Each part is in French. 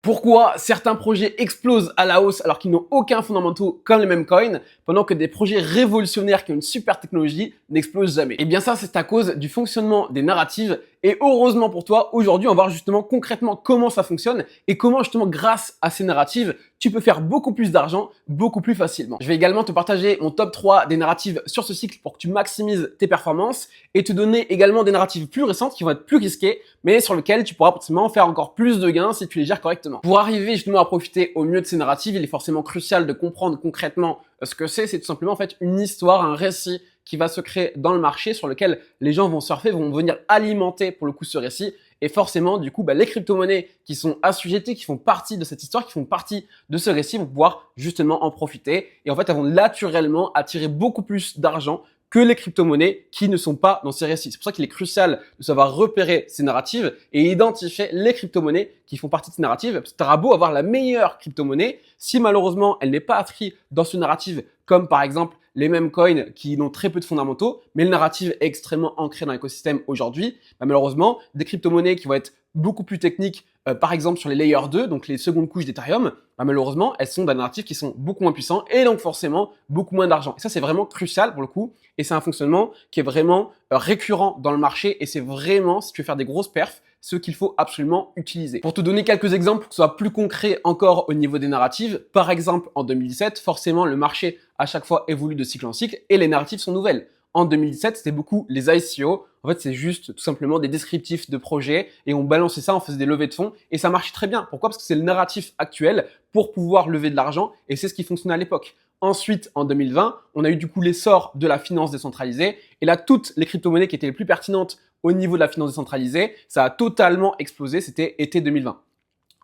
Pourquoi certains projets explosent à la hausse alors qu'ils n'ont aucun fondamentaux comme les mêmes coins, pendant que des projets révolutionnaires qui ont une super technologie n'explosent jamais? Et bien ça, c'est à cause du fonctionnement des narratives. Et heureusement pour toi, aujourd'hui, on va voir justement concrètement comment ça fonctionne et comment justement grâce à ces narratives, tu peux faire beaucoup plus d'argent, beaucoup plus facilement. Je vais également te partager mon top 3 des narratives sur ce cycle pour que tu maximises tes performances et te donner également des narratives plus récentes qui vont être plus risquées, mais sur lesquelles tu pourras potentiellement faire encore plus de gains si tu les gères correctement. Pour arriver justement à profiter au mieux de ces narratives, il est forcément crucial de comprendre concrètement ce que c'est tout simplement en fait une histoire, un récit qui va se créer dans le marché sur lequel les gens vont surfer, vont venir alimenter pour le coup ce récit. Et forcément, du coup, les crypto-monnaies qui sont assujetties, qui font partie de cette histoire, qui font partie de ce récit, vont pouvoir justement en profiter. Et en fait, elles vont naturellement attirer beaucoup plus d'argent que les crypto-monnaies qui ne sont pas dans ces récits. C'est pour ça qu'il est crucial de savoir repérer ces narratives et identifier les crypto-monnaies qui font partie de ces narratives. Parce que tu auras beau avoir la meilleure crypto-monnaie, si malheureusement elle n'est pas inscrite dans ce narrative, comme par exemple les mêmes coins qui ont très peu de fondamentaux, mais le narrative est extrêmement ancré dans l'écosystème aujourd'hui, malheureusement, des crypto-monnaies qui vont être beaucoup plus techniques, par exemple sur les layer 2, donc les secondes couches d'Ethereum, malheureusement, elles sont dans des narratifs qui sont beaucoup moins puissants et donc forcément beaucoup moins d'argent. Et ça, c'est vraiment crucial pour le coup et c'est un fonctionnement qui est vraiment récurrent dans le marché et c'est vraiment, si tu veux faire des grosses perfs, ce qu'il faut absolument utiliser. Pour te donner quelques exemples, pour que ce soit plus concret encore au niveau des narratives, par exemple en 2017, forcément le marché à chaque fois évolue de cycle en cycle et les narratives sont nouvelles. En 2017, c'était beaucoup les ICO. En fait, c'est juste tout simplement des descriptifs de projets et on balançait ça, on faisait des levées de fonds et ça marchait très bien. Pourquoi? Parce que c'est le narratif actuel pour pouvoir lever de l'argent et c'est ce qui fonctionnait à l'époque. Ensuite, en 2020, on a eu du coup l'essor de la finance décentralisée et là, toutes les crypto-monnaies qui étaient les plus pertinentes au niveau de la finance décentralisée, ça a totalement explosé, c'était été 2020.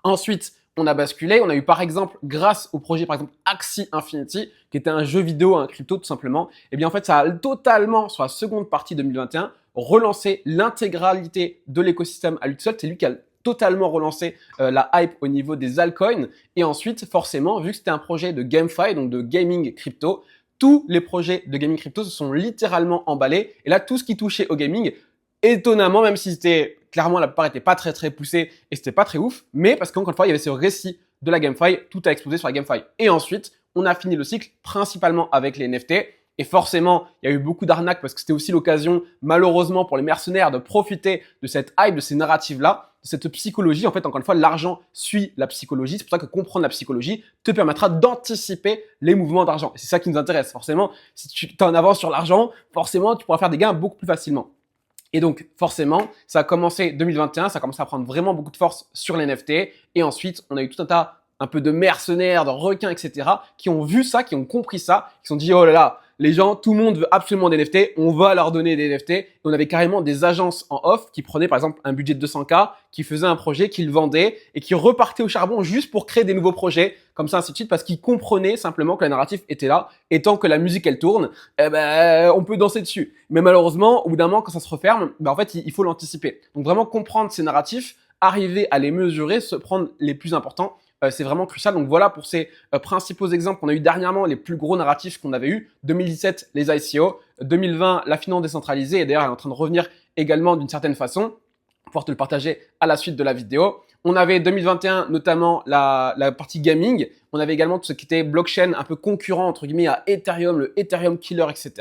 Ensuite, on a basculé, on a eu par exemple, grâce au projet par exemple Axie Infinity, qui était un jeu vidéo, un crypto tout simplement, et bien en fait ça a totalement, sur la seconde partie 2021, relancé l'intégralité de l'écosystème à lui seul. C'est lui qui a totalement relancé la hype au niveau des altcoins. Et ensuite, forcément, vu que c'était un projet de GameFi, donc de gaming crypto, tous les projets de gaming crypto se sont littéralement emballés. Et là, tout ce qui touchait au gaming, étonnamment, même si c'était clairement la plupart n'était pas très poussé et c'était pas très ouf, mais parce qu'encore une fois, il y avait ce récit de la GameFi, tout a explosé sur la GameFi. Et ensuite, on a fini le cycle principalement avec les NFT. Et forcément, il y a eu beaucoup d'arnaques parce que c'était aussi l'occasion, malheureusement, pour les mercenaires de profiter de cette hype, de ces narratives-là, de cette psychologie. En fait, encore une fois, l'argent suit la psychologie. C'est pour ça que comprendre la psychologie te permettra d'anticiper les mouvements d'argent. Et c'est ça qui nous intéresse. Forcément, si tu es en avance sur l'argent, forcément, tu pourras faire des gains beaucoup plus facilement. Et donc, forcément, ça a commencé 2021, ça a commencé à prendre vraiment beaucoup de force sur les NFT. Et ensuite, on a eu tout un tas un peu de mercenaires, de requins, etc., qui ont vu ça, qui ont compris ça, qui se sont dit, oh là là, les gens, tout le monde veut absolument des NFT, on va leur donner des NFT. Et on avait carrément des agences en off qui prenaient par exemple un budget de 200K, qui faisaient un projet, qui le vendaient et qui repartaient au charbon juste pour créer des nouveaux projets, comme ça, ainsi de suite, parce qu'ils comprenaient simplement que la narrative était là. Et tant que la musique, elle tourne, on peut danser dessus. Mais malheureusement, au bout d'un moment, quand ça se referme, en fait, il faut l'anticiper. Donc vraiment comprendre ces narratifs, arriver à les mesurer, se prendre les plus importants. C'est vraiment crucial. Donc voilà pour ces principaux exemples qu'on a eu dernièrement, les plus gros narratifs qu'on avait eu. 2017, les ICO. 2020, la finance décentralisée. Et d'ailleurs, elle est en train de revenir également d'une certaine façon. Pour pouvoir te le partager à la suite de la vidéo. On avait 2021, notamment la partie gaming. On avait également tout ce qui était blockchain un peu concurrent, entre guillemets, à Ethereum, le Ethereum Killer, etc.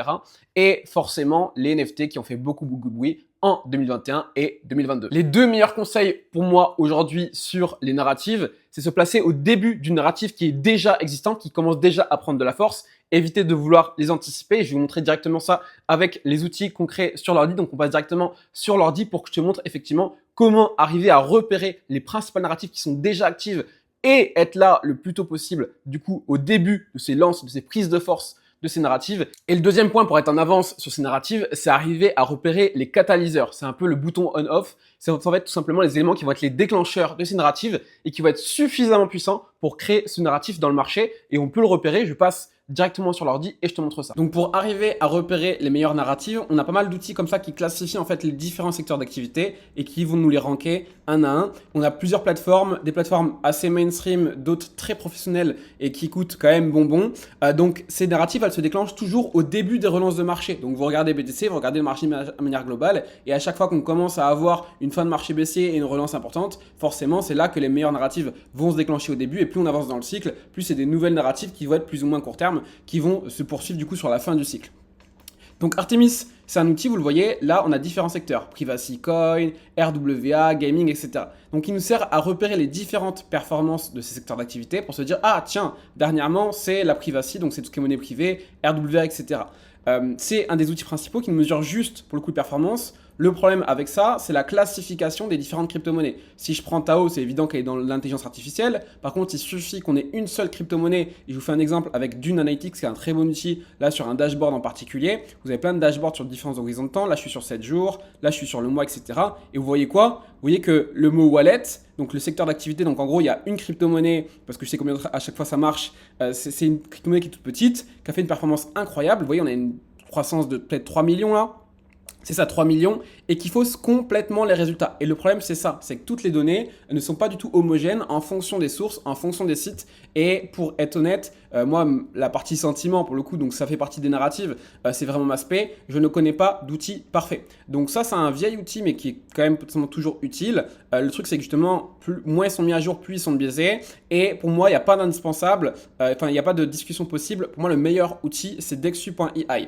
Et forcément, les NFT qui ont fait beaucoup de bruit en 2021 et 2022. Les deux meilleurs conseils pour moi aujourd'hui sur les narratives, c'est se placer au début d'une narrative qui est déjà existante, qui commence déjà à prendre de la force. Éviter de vouloir les anticiper. Je vais vous montrer directement ça avec les outils concrets sur l'ordi. Donc, on passe directement sur l'ordi pour que je te montre effectivement comment arriver à repérer les principales narratives qui sont déjà actives et être là le plus tôt possible, du coup, au début de ces lances, de ces prises de force de ces narratives. Et le deuxième point pour être en avance sur ces narratives, c'est arriver à repérer les catalyseurs. C'est un peu le bouton on-off. C'est en fait tout simplement les éléments qui vont être les déclencheurs de ces narratives et qui vont être suffisamment puissants pour créer ce narratif dans le marché. Et on peut le repérer. Je passe directement sur l'ordi et je te montre ça. Donc pour arriver à repérer les meilleures narratives, on a pas mal d'outils comme ça qui classifient en fait les différents secteurs d'activité et qui vont nous les ranker un à un. On a plusieurs plateformes, des plateformes assez mainstream, d'autres très professionnelles et qui coûtent quand même bonbon. Donc ces narratives, elles se déclenchent toujours au début des relances de marché. Donc vous regardez BTC, vous regardez le marché de manière globale et à chaque fois qu'on commence à avoir une fin de marché baissier et une relance importante, forcément c'est là que les meilleures narratives vont se déclencher au début et plus on avance dans le cycle, plus c'est des nouvelles narratives qui vont être plus ou moins court terme, qui vont se poursuivre du coup sur la fin du cycle. Donc Artemis, c'est un outil, vous le voyez, là on a différents secteurs, Privacy Coin, RWA, Gaming, etc. Donc il nous sert à repérer les différentes performances de ces secteurs d'activité pour se dire, ah tiens, dernièrement c'est la Privacy, donc c'est tout ce qui est monnaie privée, RWA, etc. C'est un des outils principaux qui mesure juste pour le coup de performance. Le problème avec ça, c'est la classification des différentes crypto-monnaies. Si je prends Tao, c'est évident qu'elle est dans l'intelligence artificielle. Par contre, il suffit qu'on ait une seule crypto-monnaie. Et je vous fais un exemple avec Dune Analytics, qui est un très bon outil, là sur un dashboard en particulier. Vous avez plein de dashboards sur différents horizons de temps. Là, je suis sur 7 jours. Là, je suis sur le mois, etc. Et vous voyez quoi? Vous voyez que le mot wallet, donc le secteur d'activité, donc en gros, il y a une crypto-monnaie, parce que je sais combien à chaque fois ça marche. C'est une crypto-monnaie qui est toute petite, qui a fait une performance incroyable. Vous voyez, on a une croissance de peut-être 3 millions là. C'est ça, 3 millions, et qui fausse complètement les résultats. Et le problème, c'est ça, c'est que toutes les données ne sont pas du tout homogènes en fonction des sources, en fonction des sites. Et pour être honnête, moi, la partie sentiment, pour le coup, donc ça fait partie des narratives, c'est vraiment ma spé, je ne connais pas d'outil parfait. Donc ça, c'est un vieil outil, mais qui est quand même potentiellement toujours utile. Le truc, c'est que justement, moins ils sont mis à jour, plus ils sont biaisés. Et pour moi, il n'y a pas d'indispensable, il n'y a pas de discussion possible. Pour moi, le meilleur outil, c'est Dexu.ai.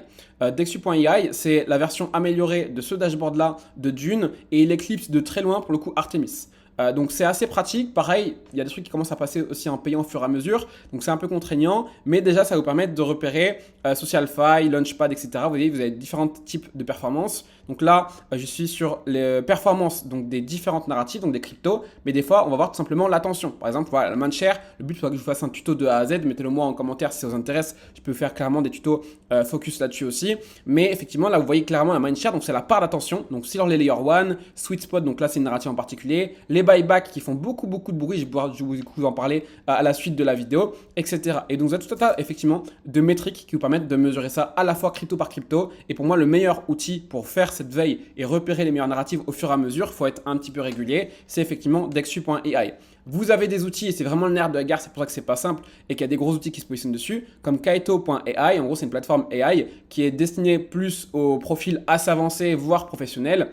Dexu.ai, c'est la version améliorée de ce dashboard-là de Dune et il éclipse de très loin pour le coup Artemis. Donc c'est assez pratique, pareil, il y a des trucs qui commencent à passer aussi en payant au fur et à mesure, donc c'est un peu contraignant, mais déjà ça va vous permettre de repérer SocialFi, Launchpad, etc. Vous voyez, vous avez différents types de performances. Donc là, je suis sur les performances donc des différentes narratives, donc des cryptos, mais des fois on va voir tout simplement l'attention. Par exemple, voilà, la Mindshare, le but c'est que je vous fasse un tuto de A à Z, mettez-le moi en commentaire si ça vous intéresse, je peux faire clairement des tutos focus là-dessus aussi. Mais effectivement, là vous voyez clairement la Mindshare, donc c'est la part d'attention, donc sur les Layer 1, Sweet Spot, donc là c'est une narrative en particulier, les buybacks qui font beaucoup de bruit, je vais vous en parler à la suite de la vidéo, etc. Et donc vous avez tout un tas effectivement de métriques qui vous permettent de mesurer ça à la fois crypto par crypto. Et pour moi, le meilleur outil pour faire cette veille et repérer les meilleures narratives au fur et à mesure, il faut être un petit peu régulier, c'est effectivement Dexu.ai. Vous avez des outils et c'est vraiment le nerf de la guerre, c'est pour ça que c'est pas simple et qu'il y a des gros outils qui se positionnent dessus, comme Kaito.ai. En gros, c'est une plateforme AI qui est destinée plus aux profils assez avancés, voire professionnels.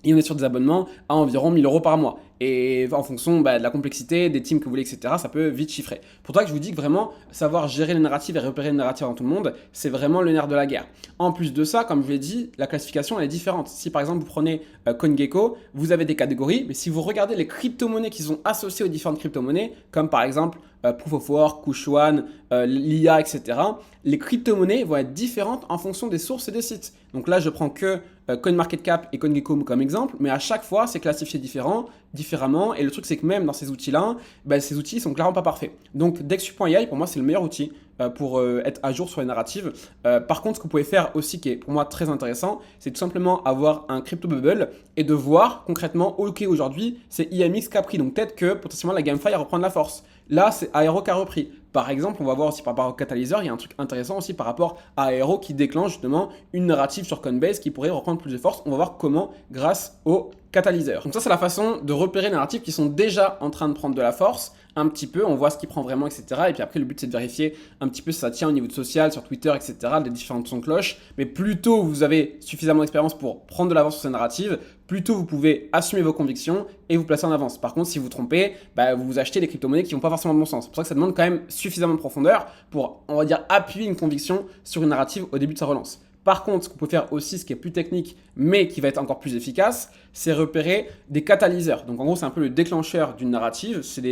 Et on est sur des abonnements à environ 1 000 € par mois. Et en fonction de la complexité, des teams que vous voulez, etc., ça peut vite chiffrer. Pour ça que je vous dis que vraiment, savoir gérer les narratives et repérer les narratives dans tout le monde, c'est vraiment le nerf de la guerre. En plus de ça, comme je vous l'ai dit, la classification elle est différente. Si par exemple vous prenez CoinGecko, vous avez des catégories, mais si vous regardez les crypto-monnaies qui sont associées aux différentes crypto-monnaies, comme par exemple Proof of Work, Kushwan, l'IA, etc., les crypto-monnaies vont être différentes en fonction des sources et des sites. Donc là, je prends que CoinMarketCap et CoinGecko comme exemple, mais à chaque fois, c'est classifié différemment. Et le truc, c'est que même dans ces outils-là, ces outils sont clairement pas parfaits. Donc Dexu.ai, pour moi, c'est le meilleur outil pour être à jour sur les narratives. Par contre, ce que vous pouvez faire aussi, qui est pour moi très intéressant, c'est tout simplement avoir un crypto bubble et de voir concrètement, ok, aujourd'hui, c'est IMX qui a pris. Donc peut-être que potentiellement la GameFi va reprendre la force. Là, c'est Aero qui a repris. Par exemple, on va voir aussi par rapport au catalyseur, il y a un truc intéressant aussi par rapport à Aero qui déclenche justement une narrative sur Coinbase qui pourrait reprendre plus de force. On va voir comment grâce au catalyseur. Donc ça, c'est la façon de repérer les narratifs qui sont déjà en train de prendre de la force un petit peu, on voit ce qui prend vraiment, etc. Et puis après, le but, c'est de vérifier un petit peu si ça tient au niveau de social, sur Twitter, etc., des différentes sons de cloche. Mais plus tôt vous avez suffisamment d'expérience pour prendre de l'avance sur ces narratives, plus tôt vous pouvez assumer vos convictions et vous placer en avance. Par contre, si vous trompez, vous achetez des crypto-monnaies qui vont pas forcément de bon sens. C'est pour ça que ça demande quand même suffisamment de profondeur pour, on va dire, appuyer une conviction sur une narrative au début de sa relance. Par contre, ce qu'on peut faire aussi, ce qui est plus technique, mais qui va être encore plus efficace, c'est repérer des catalyseurs. Donc en gros, c'est un peu le déclencheur d'une narrative. C'est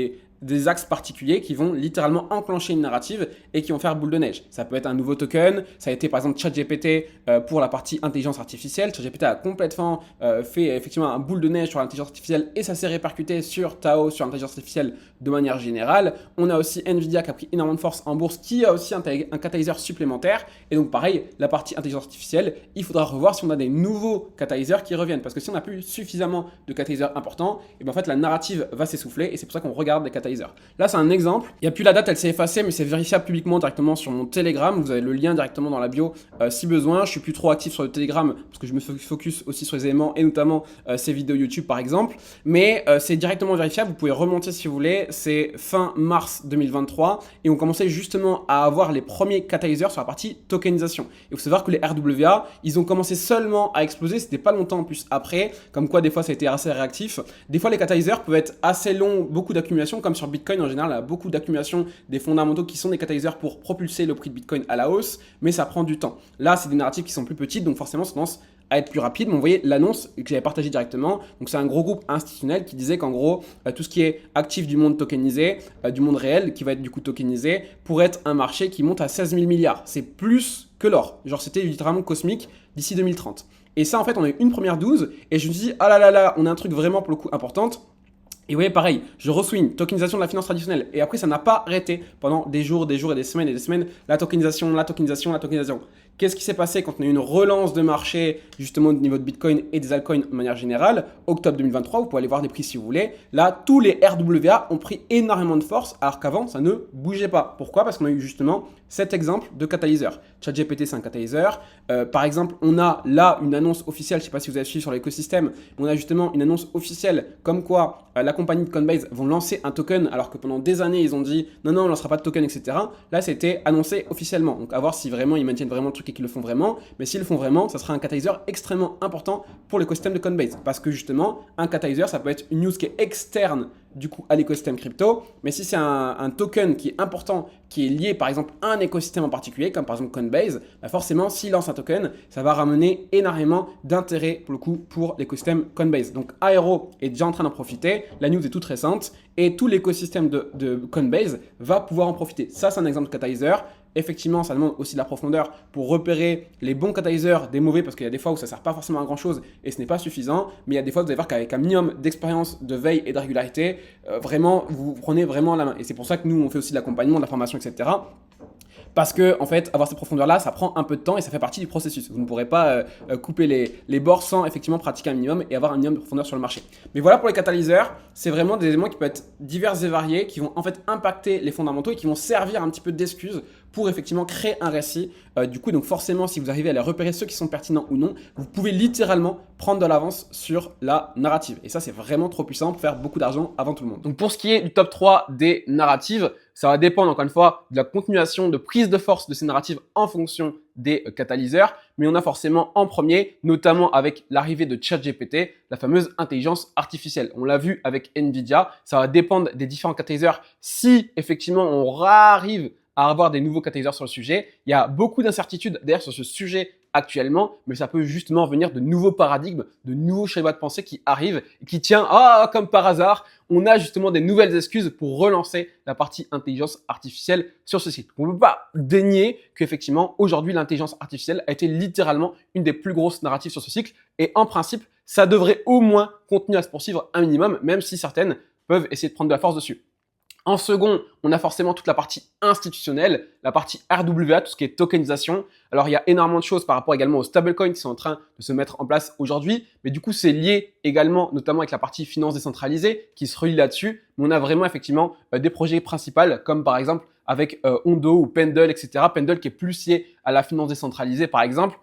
des axes particuliers qui vont littéralement enclencher une narrative et qui vont faire boule de neige. Ça peut être un nouveau token, ça a été par exemple ChatGPT pour la partie intelligence artificielle. ChatGPT a complètement fait effectivement un boule de neige sur l'intelligence artificielle et ça s'est répercuté sur Tao, sur l'intelligence artificielle de manière générale. On a aussi Nvidia qui a pris énormément de force en bourse, qui a aussi un catalyseur supplémentaire. Et donc pareil, la partie intelligence artificielle, il faudra revoir si on a des nouveaux catalyseurs qui reviennent. Parce que si on n'a plus suffisamment de catalyseurs importants, et bien en fait la narrative va s'essouffler et c'est pour ça qu'on regarde des catalyseurs catalyseur. Là, c'est un exemple. Il n'y a plus la date, elle s'est effacée, mais c'est vérifiable publiquement directement sur mon Telegram. Vous avez le lien directement dans la bio si besoin. Je suis plus trop actif sur le Telegram parce que je me focus aussi sur les éléments et notamment ces vidéos YouTube par exemple. Mais c'est directement vérifiable. Vous pouvez remonter si vous voulez. C'est fin mars 2023 et on commençait justement à avoir les premiers catalyseurs sur la partie tokenisation. Et il faut savoir que les RWA, ils ont commencé seulement à exploser. C'était pas longtemps en plus après. Comme quoi, des fois, ça a été assez réactif. Des fois, les catalyseurs peuvent être assez longs, beaucoup d'accumulation, comme sur Bitcoin en général, il y a beaucoup d'accumulation des fondamentaux qui sont des catalyseurs pour propulser le prix de Bitcoin à la hausse, mais ça prend du temps. Là, c'est des narratifs qui sont plus petites, donc forcément, ça tendance à être plus rapide. Mais vous voyez l'annonce que j'avais partagée directement. Donc, c'est un gros groupe institutionnel qui disait qu'en gros, tout ce qui est actif du monde tokenisé, du monde réel, qui va être du coup tokenisé, pourrait être un marché qui monte à 16 000 milliards. C'est plus que l'or. Genre, c'était littéralement cosmique d'ici 2030. Et ça, en fait, on a eu une première 12 et je me suis dit, ah là là là, on a un truc vraiment pour le coup importante. Et vous voyez, pareil, je re-swing, tokenisation de la finance traditionnelle. Et après, ça n'a pas arrêté pendant des jours et des semaines. La tokenisation, la tokenisation, la tokenisation. Qu'est-ce qui s'est passé quand on a eu une relance de marché, justement, au niveau de Bitcoin et des altcoins de manière générale? Octobre 2023, vous pouvez aller voir des prix si vous voulez. Là, tous les RWA ont pris énormément de force, alors qu'avant, ça ne bougeait pas. Pourquoi? Parce qu'on a eu justement cet exemple de catalyseur. ChatGPT, c'est un catalyseur. Par exemple, on a là une annonce officielle, je ne sais pas si vous avez suivi sur l'écosystème, on a justement une annonce officielle comme quoi la compagnie de Coinbase vont lancer un token, alors que pendant des années, ils ont dit non, non, on ne lancera pas de token, etc. Là, c'était annoncé officiellement. Donc, à voir si vraiment ils maintiennent vraiment le truc et qu'ils le font vraiment. Mais s'ils le font vraiment, ça sera un catalyseur extrêmement important pour l'écosystème de Coinbase. Parce que justement, un catalyseur, ça peut être une news qui est externe du coup à l'écosystème crypto. Mais si c'est un token qui est important, qui est lié par exemple à un écosystème en particulier, comme par exemple Coinbase, bah forcément, s'il lance un token, ça va ramener énormément d'intérêt pour le coup pour l'écosystème Coinbase. Donc Aero est déjà en train d'en profiter. La news est toute récente et tout l'écosystème de Coinbase va pouvoir en profiter. Ça, c'est un exemple de catalyseur. Effectivement, ça demande aussi de la profondeur pour repérer les bons catalyseurs des mauvais, parce qu'il y a des fois où ça ne sert pas forcément à grand chose et ce n'est pas suffisant. Mais il y a des fois, vous allez voir qu'avec un minimum d'expérience, de veille et de régularité, vraiment, vous prenez vraiment la main. Et c'est pour ça que nous, on fait aussi de l'accompagnement, de la formation, etc. Parce que, en fait, avoir cette profondeur-là, ça prend un peu de temps et ça fait partie du processus. Vous ne pourrez pas couper les bords sans effectivement pratiquer un minimum et avoir un minimum de profondeur sur le marché. Mais voilà pour les catalyseurs, c'est vraiment des éléments qui peuvent être divers et variés, qui vont en fait impacter les fondamentaux et qui vont servir un petit peu d'excuse pour effectivement créer un récit. Du coup, donc forcément, si vous arrivez à les repérer ceux qui sont pertinents ou non, vous pouvez littéralement prendre de l'avance sur la narrative. Et ça, c'est vraiment trop puissant pour faire beaucoup d'argent avant tout le monde. Donc pour ce qui est du top 3 des narratives, ça va dépendre encore une fois de la continuation de prise de force de ces narratives en fonction des catalyseurs. Mais on a forcément en premier, notamment avec l'arrivée de ChatGPT, la fameuse intelligence artificielle. On l'a vu avec Nvidia, ça va dépendre des différents catalyseurs. Si effectivement on arrive à avoir des nouveaux catalyseurs sur le sujet, il y a beaucoup d'incertitudes d'ailleurs sur ce sujet actuellement, mais ça peut justement venir de nouveaux paradigmes, de nouveaux schémas de pensée qui arrivent et qui tient, comme par hasard, on a justement des nouvelles excuses pour relancer la partie intelligence artificielle sur ce site. On ne peut pas dénier qu'effectivement, aujourd'hui, l'intelligence artificielle a été littéralement une des plus grosses narratives sur ce cycle et en principe, ça devrait au moins continuer à se poursuivre un minimum, même si certaines peuvent essayer de prendre de la force dessus. En second, on a forcément toute la partie institutionnelle, la partie RWA, tout ce qui est tokenisation. Alors, il y a énormément de choses par rapport également aux stablecoins qui sont en train de se mettre en place aujourd'hui. Mais du coup, c'est lié également, notamment avec la partie finance décentralisée qui se relie là-dessus. Mais on a vraiment effectivement des projets principaux comme par exemple avec Ondo ou Pendle, etc. Pendle qui est plus lié à la finance décentralisée par exemple.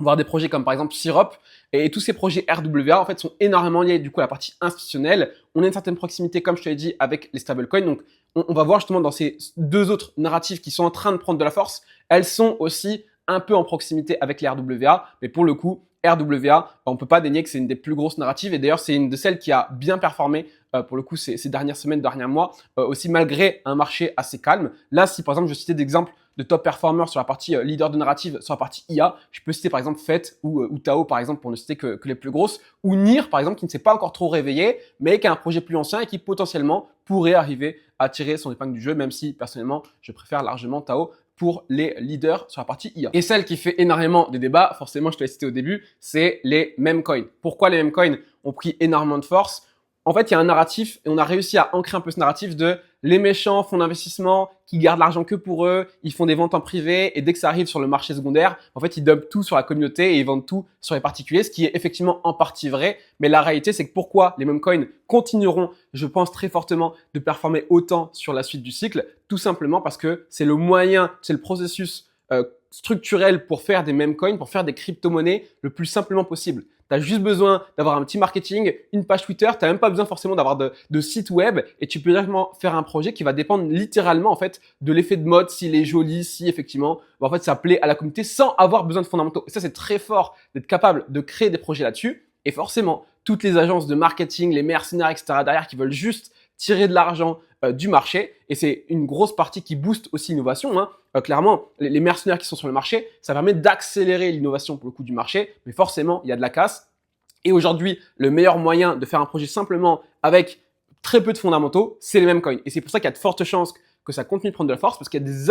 Voir des projets comme par exemple Syrup et tous ces projets RWA en fait sont énormément liés du coup à la partie institutionnelle. On a une certaine proximité comme je te l'ai dit avec les stablecoins. Donc on va voir justement dans ces deux autres narratives qui sont en train de prendre de la force, elles sont aussi un peu en proximité avec les RWA, mais pour le coup RWA, on peut pas dénier que c'est une des plus grosses narratives et d'ailleurs c'est une de celles qui a bien performé pour le coup ces dernières semaines, derniers mois, aussi malgré un marché assez calme. Là, si par exemple je citais d'exemples de top performers sur la partie leader de narrative, sur la partie IA, je peux citer par exemple Fett ou Tao par exemple pour ne citer que les plus grosses, ou NIR par exemple qui ne s'est pas encore trop réveillé, mais qui a un projet plus ancien et qui potentiellement pourrait arriver à tirer son épingle du jeu, même si personnellement je préfère largement Tao pour les leaders sur la partie IA. Et celle qui fait énormément de débats, forcément je te l'ai cité au début, c'est les meme coins. Pourquoi les meme coins ont pris énormément de force? En fait, il y a un narratif et on a réussi à ancrer un peu ce narratif de les méchants fonds d'investissement qui gardent l'argent que pour eux, ils font des ventes en privé et dès que ça arrive sur le marché secondaire, en fait, ils dumpent tout sur la communauté et ils vendent tout sur les particuliers, ce qui est effectivement en partie vrai. Mais la réalité, c'est que pourquoi les mêmes coins continueront, je pense très fortement, de performer autant sur la suite du cycle, tout simplement parce que c'est le moyen, c'est le processus structurel pour faire des meme coins, pour faire des crypto-monnaies le plus simplement possible. Tu as juste besoin d'avoir un petit marketing, une page Twitter, tu n'as même pas besoin forcément d'avoir de site web et tu peux directement faire un projet qui va dépendre littéralement en fait de l'effet de mode, s'il est joli, si effectivement en fait ça plaît à la communauté sans avoir besoin de fondamentaux. Et ça c'est très fort d'être capable de créer des projets là-dessus et forcément toutes les agences de marketing, les mercenaires etc. derrière qui veulent juste tirer de l'argent du marché et c'est une grosse partie qui booste aussi l'innovation. Clairement, les mercenaires qui sont sur le marché, ça permet d'accélérer l'innovation pour le coup du marché, mais forcément, il y a de la casse. Et aujourd'hui, le meilleur moyen de faire un projet simplement avec très peu de fondamentaux, c'est les mêmes coins. Et c'est pour ça qu'il y a de fortes chances que ça continue de prendre de la force parce qu'il y a des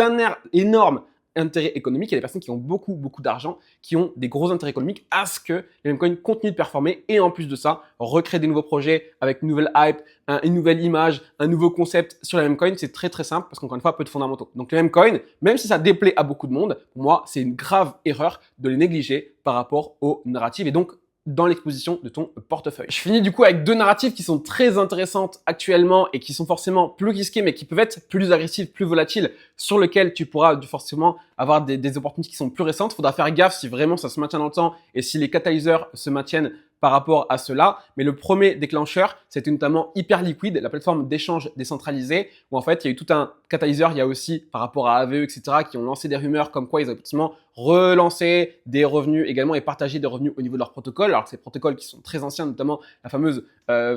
énormes intérêts économiques. Il y a des personnes qui ont beaucoup d'argent, qui ont des gros intérêts économiques à ce que les mêmes coins continuent de performer et en plus de ça, recréer des nouveaux projets avec une nouvelle hype, une nouvelle image, un nouveau concept sur les mêmes coins. C'est très simple parce qu'encore une fois, peu de fondamentaux. Donc les mêmes coins, même si ça déplaît à beaucoup de monde, pour moi, c'est une grave erreur de les négliger par rapport aux narratives et donc dans l'exposition de ton portefeuille. Je finis du coup avec deux narratives qui sont très intéressantes actuellement et qui sont forcément plus risquées mais qui peuvent être plus agressives, plus volatiles, sur lesquelles tu pourras forcément avoir des opportunités qui sont plus récentes. Il faudra faire gaffe si vraiment ça se maintient dans le temps et si les catalyseurs se maintiennent par rapport à cela. Mais le premier déclencheur, c'était notamment Hyperliquid, la plateforme d'échange décentralisée, où en fait, il y a eu tout un catalyseur. Il y a aussi, par rapport à AVE, etc., qui ont lancé des rumeurs comme quoi ils ont effectivement relancé des revenus également et partagé des revenus au niveau de leur protocole. Alors que ces protocoles qui sont très anciens, notamment la fameuse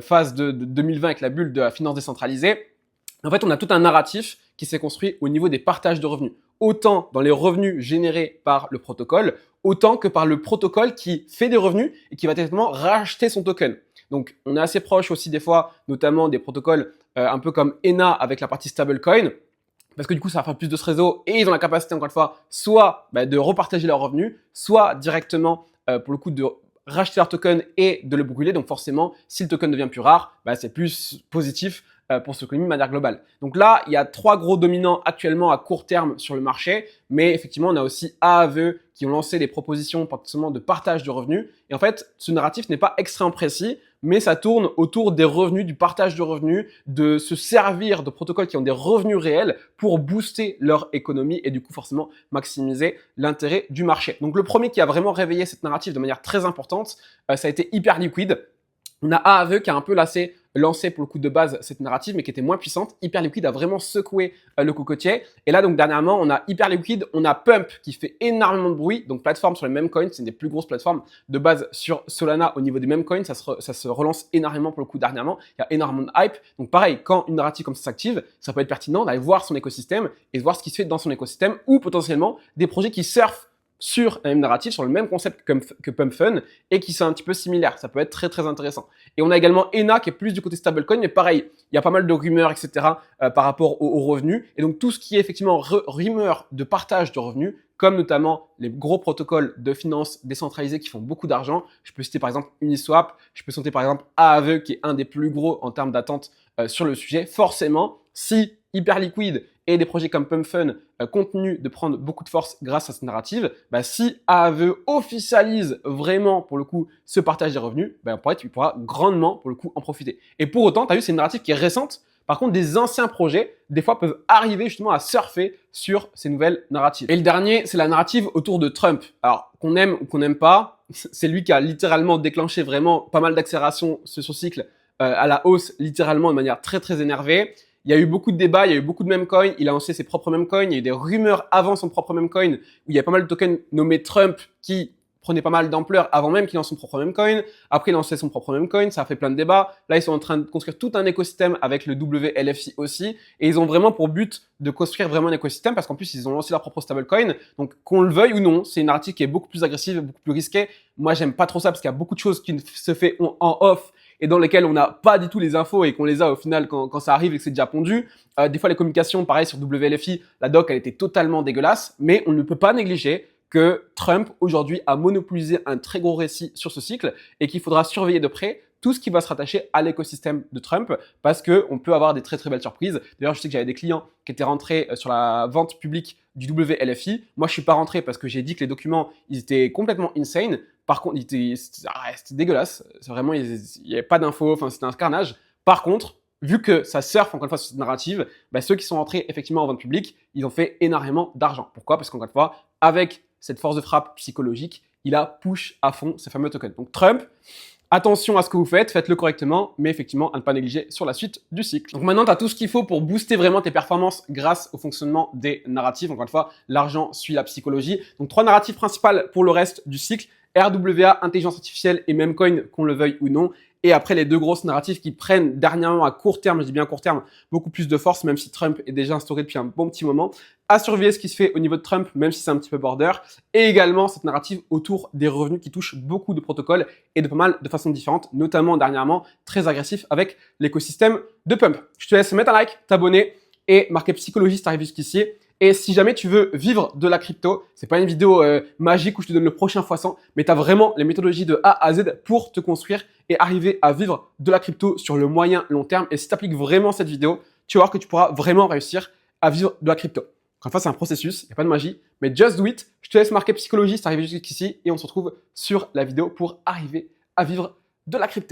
phase de 2020 avec la bulle de la finance décentralisée. En fait, on a tout un narratif qui s'est construit au niveau des partages de revenus. Autant dans les revenus générés par le protocole, autant que par le protocole qui fait des revenus et qui va directement racheter son token. Donc, on est assez proche aussi des fois, notamment des protocoles un peu comme ENA avec la partie stablecoin, parce que du coup, ça va faire plus de ce réseau et ils ont la capacité, encore une fois, soit de repartager leurs revenus, soit directement, pour le coup, de racheter leur token et de le brûler. Donc forcément, si le token devient plus rare, c'est plus positif pour ce économie de manière globale. Donc là, il y a trois gros dominants actuellement à court terme sur le marché, mais effectivement, on a aussi AAVE qui ont lancé des propositions potentiellement de partage de revenus. Et en fait, ce narratif n'est pas extrêmement précis, mais ça tourne autour des revenus, du partage de revenus, de se servir de protocoles qui ont des revenus réels pour booster leur économie et du coup forcément maximiser l'intérêt du marché. Donc le premier qui a vraiment réveillé cette narrative de manière très importante, ça a été Hyperliquid. On a AAVE qui a un peu lancé pour le coup de base cette narrative, mais qui était moins puissante. Hyperliquid a vraiment secoué le cocotier. Et là, donc dernièrement, on a Hyperliquid, on a Pump qui fait énormément de bruit. Donc plateforme sur les mêmes coins, c'est une des plus grosses plateformes de base sur Solana au niveau des mêmes coins. Ça se relance énormément pour le coup dernièrement. Il y a énormément de hype. Donc pareil, quand une narrative comme ça s'active, ça peut être pertinent d'aller voir son écosystème et de voir ce qui se fait dans son écosystème ou potentiellement des projets qui surfent sur un même narratif, sur le même concept que Pump Fun et qui sont un petit peu similaires. Ça peut être très intéressant. Et on a également ENA qui est plus du côté stablecoin, mais pareil, il y a pas mal de rumeurs, etc. Par rapport aux revenus. Et donc tout ce qui est effectivement rumeurs de partage de revenus, comme notamment les gros protocoles de finance décentralisés qui font beaucoup d'argent. Je peux citer par exemple Uniswap, je peux citer par exemple AAVE qui est un des plus gros en termes d'attente sur le sujet. Forcément, si Hyperliquid et des projets comme Pump Fun continuent de prendre beaucoup de force grâce à cette narrative, si AAVE officialise vraiment pour le coup ce partage des revenus, tu pourras grandement pour le coup en profiter. Et pour autant, tu as vu, c'est une narrative qui est récente. Par contre, des anciens projets, des fois, peuvent arriver justement à surfer sur ces nouvelles narratives. Et le dernier, c'est la narrative autour de Trump. Alors, qu'on aime ou qu'on n'aime pas, c'est lui qui a littéralement déclenché vraiment pas mal d'accélération sur ce cycle à la hausse, littéralement de manière très énervée. Il y a eu beaucoup de débats, il y a eu beaucoup de meme coins, il a lancé ses propres meme coins, il y a eu des rumeurs avant son propre meme coin, où il y a pas mal de tokens nommés Trump qui prenaient pas mal d'ampleur avant même qu'il lance son propre meme coin. Après, il lançait son propre meme coin, ça a fait plein de débats. Là, ils sont en train de construire tout un écosystème avec le WLFI aussi. Et ils ont vraiment pour but de construire vraiment un écosystème parce qu'en plus, ils ont lancé leur propre stablecoin. Donc, qu'on le veuille ou non, c'est une narrative qui est beaucoup plus agressive, beaucoup plus risquée. Moi, j'aime pas trop ça parce qu'il y a beaucoup de choses qui se fait en off et dans lesquelles on n'a pas du tout les infos et qu'on les a au final quand ça arrive et que c'est déjà pondu. Des fois, les communications, pareil sur WLFI, la doc, elle était totalement dégueulasse, mais on ne peut pas négliger que Trump, aujourd'hui, a monopolisé un très gros récit sur ce cycle et qu'il faudra surveiller de près tout ce qui va se rattacher à l'écosystème de Trump parce qu'on peut avoir des très très belles surprises. D'ailleurs, je sais que j'avais des clients qui étaient rentrés sur la vente publique du WLFI. Moi, je suis pas rentré parce que j'ai dit que les documents, ils étaient complètement insane. Par contre, c'était dégueulasse. C'est vraiment, il n'y avait pas d'infos, enfin, c'était un carnage. Par contre, vu que ça surfe encore une fois sur cette narrative, ceux qui sont rentrés effectivement en vente publique, ils ont fait énormément d'argent. Pourquoi? Parce qu'encore une fois, avec cette force de frappe psychologique, il a push à fond ces fameux tokens. Donc Trump, attention à ce que vous faites, faites-le correctement, mais effectivement à ne pas négliger sur la suite du cycle. Donc maintenant, tu as tout ce qu'il faut pour booster vraiment tes performances grâce au fonctionnement des narratifs. Encore une fois, l'argent suit la psychologie. Donc 3 narratifs principales pour le reste du cycle. RWA, intelligence artificielle et Memcoin, qu'on le veuille ou non. Et après, les 2 grosses narratifs qui prennent dernièrement à court terme, je dis bien à court terme, beaucoup plus de force, même si Trump est déjà instauré depuis un bon petit moment. À surveiller ce qui se fait au niveau de Trump, même si c'est un petit peu border. Et également, cette narrative autour des revenus qui touche beaucoup de protocoles et de pas mal de façons différentes, notamment dernièrement, très agressif avec l'écosystème de Pump. Je te laisse mettre un like, t'abonner et marquer psychologie si t'arrives jusqu'ici. Et si jamais tu veux vivre de la crypto, c'est pas une vidéo magique où je te donne le prochain x100, mais tu as vraiment les méthodologies de A à Z pour te construire et arriver à vivre de la crypto sur le moyen long terme. Et si tu appliques vraiment cette vidéo, tu vas voir que tu pourras vraiment réussir à vivre de la crypto. Encore une fois, c'est un processus, il n'y a pas de magie, mais just do it. Je te laisse marquer psychologie si tu arrives jusqu'ici et on se retrouve sur la vidéo pour arriver à vivre de la crypto.